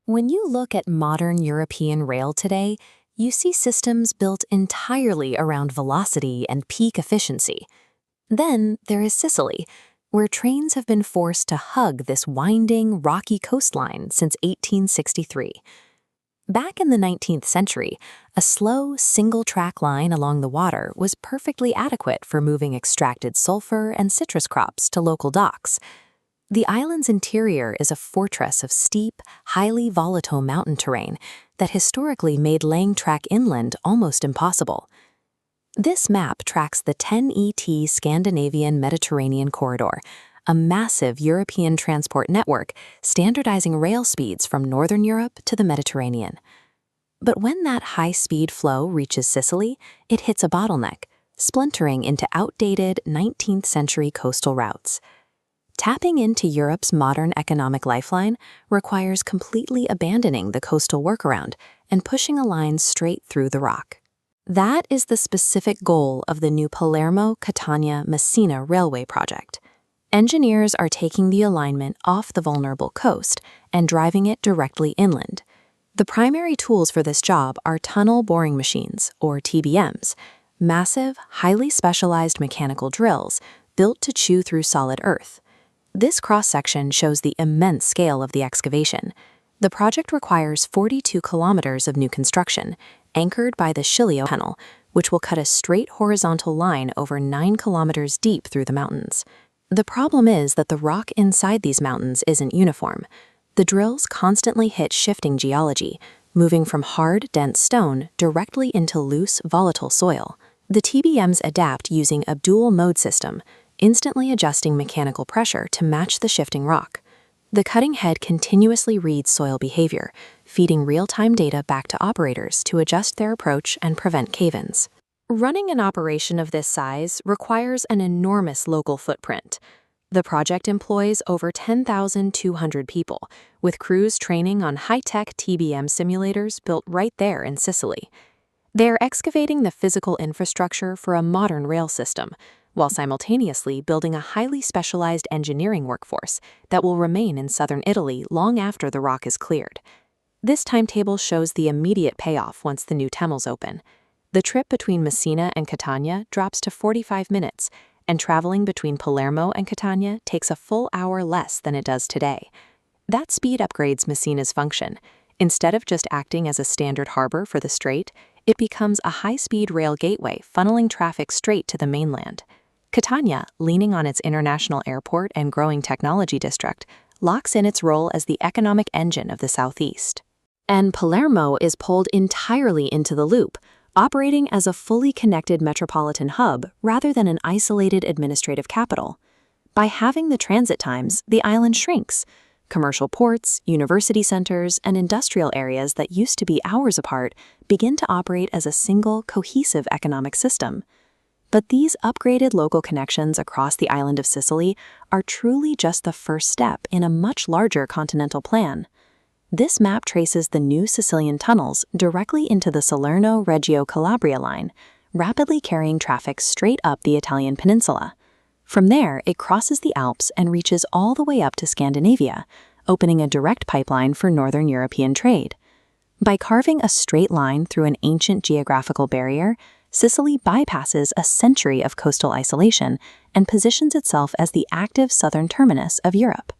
When you look at modern European rail today, you see systems built entirely around velocity and peak efficiency. Then there is Sicily, where trains have been forced to hug this winding, rocky coastline since 1863. Back in the 19th century, a slow, single-track line along the water was perfectly adequate for moving extracted sulfur and citrus crops to local docks. The island's interior is a fortress of steep, highly volatile mountain terrain that historically made laying track inland almost impossible. This map tracks the 10ET Scandinavian Mediterranean Corridor, a massive European transport network standardizing rail speeds from Northern Europe to the Mediterranean. But when that high-speed flow reaches Sicily, it hits a bottleneck, splintering into outdated 19th-century coastal routes. Tapping into Europe's modern economic lifeline requires completely abandoning the coastal workaround and pushing a line straight through the rock. That is the specific goal of the new Palermo-Catania-Messina railway project. Engineers are taking the alignment off the vulnerable coast and driving it directly inland. The primary tools for this job are tunnel boring machines, or TBMs, massive, highly specialized mechanical drills built to chew through solid earth. This cross-section shows the immense scale of the excavation. The project requires 42 kilometers of new construction, anchored by the Sicily tunnel, which will cut a straight horizontal line over 9 kilometers deep through the mountains. The problem is that the rock inside these mountains isn't uniform. The drills constantly hit shifting geology, moving from hard, dense stone directly into loose, volatile soil. The TBMs adapt using a dual mode system, instantly adjusting mechanical pressure to match the shifting rock. The cutting head continuously reads soil behavior, feeding real-time data back to operators to adjust their approach and prevent cave-ins. Running an operation of this size requires an enormous local footprint. The project employs over 10,200 people, with crews training on high-tech TBM simulators built right there in Sicily. They are excavating the physical infrastructure for a modern rail system, while simultaneously building a highly specialized engineering workforce that will remain in southern Italy long after the rock is cleared. This timetable shows the immediate payoff once the new tunnels open. The trip between Messina and Catania drops to 45 minutes, and traveling between Palermo and Catania takes a full hour less than it does today. That speed upgrades Messina's function. Instead of just acting as a standard harbor for the strait, it becomes a high-speed rail gateway funneling traffic straight to the mainland. Catania, leaning on its international airport and growing technology district, locks in its role as the economic engine of the southeast. And Palermo is pulled entirely into the loop, operating as a fully connected metropolitan hub rather than an isolated administrative capital. By halving the transit times, the island shrinks. Commercial ports, university centers, and industrial areas that used to be hours apart begin to operate as a single, cohesive economic system. But these upgraded local connections across the island of Sicily are truly just the first step in a much larger continental plan. This map traces the new Sicilian tunnels directly into the Salerno-Reggio Calabria line, rapidly carrying traffic straight up the Italian peninsula. From there, it crosses the Alps and reaches all the way up to Scandinavia, opening a direct pipeline for northern European trade. By carving a straight line through an ancient geographical barrier, Sicily bypasses a century of coastal isolation and positions itself as the active southern terminus of Europe.